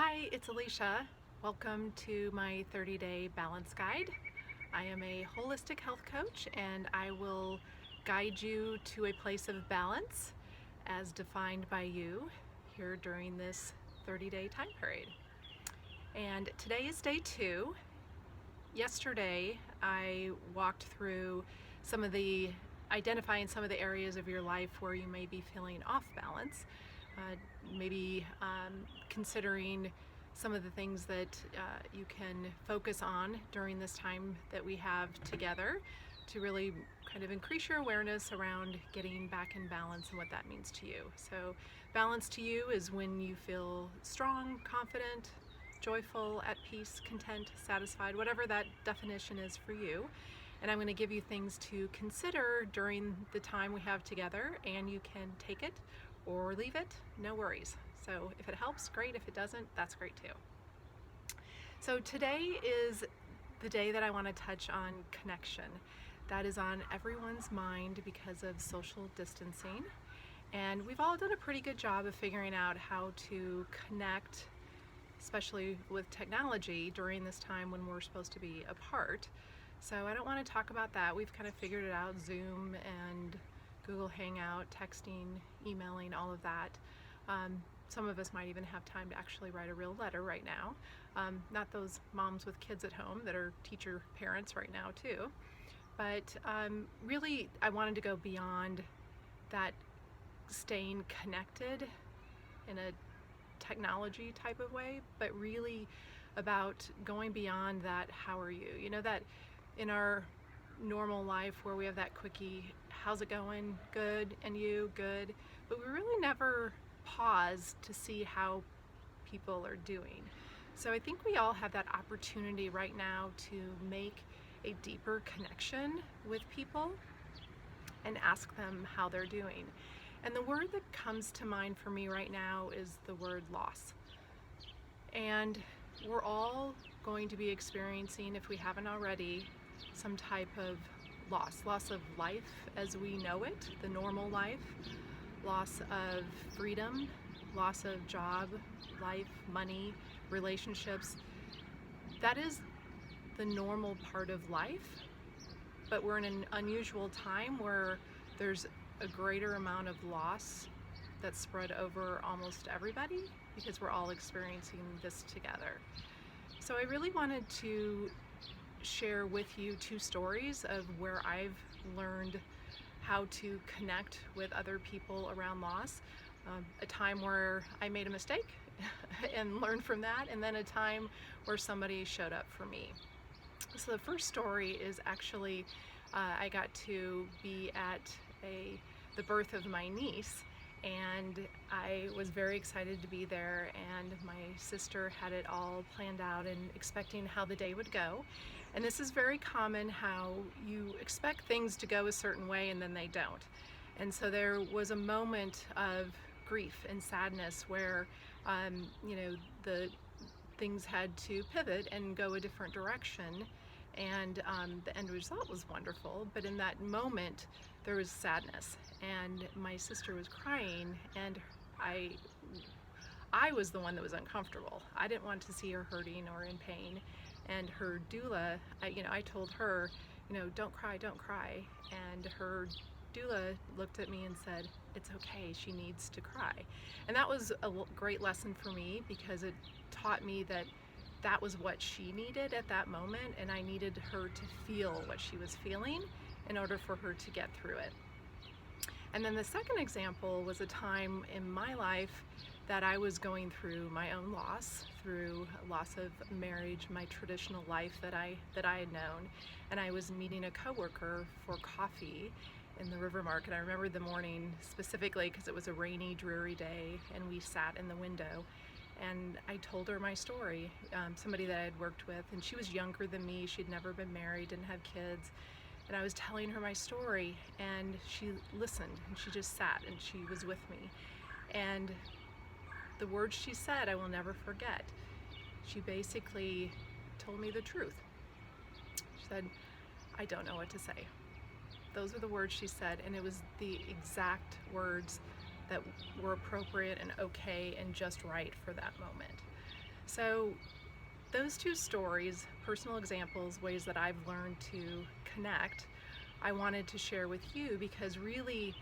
Hi, it's Alicia. Welcome to my 30-day balance guide. I am a holistic health coach and I will guide you to a place of balance as defined by you here during this 30-day time period. And today is day 2. Yesterday I walked through identifying some of the areas of your life where you may be feeling off balance. Maybe considering some of the things that you can focus on during this time that we have together to really kind of increase your awareness around getting back in balance and what that means to you. So balance to you is when you feel strong, confident, joyful, at peace, content, satisfied, whatever that definition is for you. And I'm going to give you things to consider during the time we have together, and you can take it or leave it, no worries. So if it helps, great. If it doesn't, that's great too. So today is the day that I want to touch on connection. That is on everyone's mind because of social distancing. And we've all done a pretty good job of figuring out how to connect, especially with technology during this time when we're supposed to be apart. So I don't want to talk about that. We've kind of figured it out, Zoom and Google Hangout, texting, emailing, all of that. Some of us might even have time to actually write a real letter right now. Not those moms with kids at home that are teacher parents right now too. But really, I wanted to go beyond that staying connected in a technology type of way, but really about going beyond that, how are you? You know, that in our normal life where we have that quickie, how's it going? Good. And you? Good. But we really never pause to see how people are doing. So I think we all have that opportunity right now to make a deeper connection with people and ask them how they're doing. And the word that comes to mind for me right now is the word loss. And we're all going to be experiencing, if we haven't already, some type of loss of life as we know it, the normal life, loss of freedom, loss of job, life, money, relationships. That is the normal part of life, but we're in an unusual time where there's a greater amount of loss that's spread over almost everybody because we're all experiencing this together. So I really wanted to share with you 2 stories of where I've learned how to connect with other people around loss. A time where I made a mistake and learned from that, and then a time where somebody showed up for me. So the first story is actually I got to be at the birth of my niece, and I was very excited to be there, and my sister had it all planned out and expecting how the day would go. And this is very common, how you expect things to go a certain way and then they don't. And so there was a moment of grief and sadness where the things had to pivot and go a different direction, and the end result was wonderful, but in that moment there was sadness, and my sister was crying, and I was the one that was uncomfortable. I didn't want to see her hurting or in pain, and her doula, I told her, don't cry, don't cry, and her doula looked at me and said, it's okay, she needs to cry. And that was a great lesson for me because it taught me that that was what she needed at that moment, and I needed her to feel what she was feeling in order for her to get through it. And then the second example was a time in my life that I was going through my own loss, through loss of marriage, my traditional life that I had known, and I was meeting a coworker for coffee in the River Market. I remember the morning specifically because it was a rainy, dreary day, and we sat in the window. And I told her my story, somebody that I had worked with, and she was younger than me. She'd never been married, didn't have kids. And I was telling her my story, and she listened, and she just sat, and she was with me. And the words she said, I will never forget. She basically told me the truth. She said, I don't know what to say. Those were the words she said, and it was the exact words that were appropriate and okay and just right for that moment. So those two stories, personal examples, ways that I've learned to connect, I wanted to share with you because really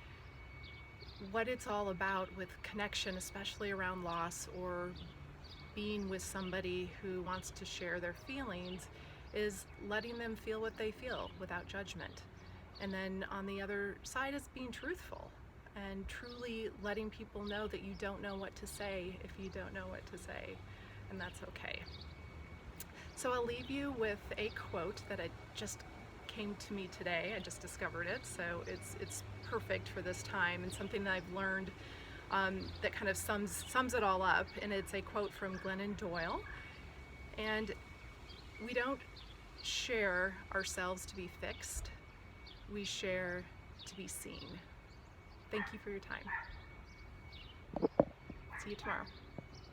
what it's all about with connection, especially around loss or being with somebody who wants to share their feelings, is letting them feel what they feel without judgment. And then on the other side is being truthful and truly letting people know that you don't know what to say if you don't know what to say, and that's okay. So I'll leave you with a quote that I just came to me today. I just discovered it, so it's perfect for this time and something that I've learned that kind of sums it all up. And it's a quote from Glennon Doyle. And we don't share ourselves to be fixed. We share to be seen. Thank you for your time. See you tomorrow.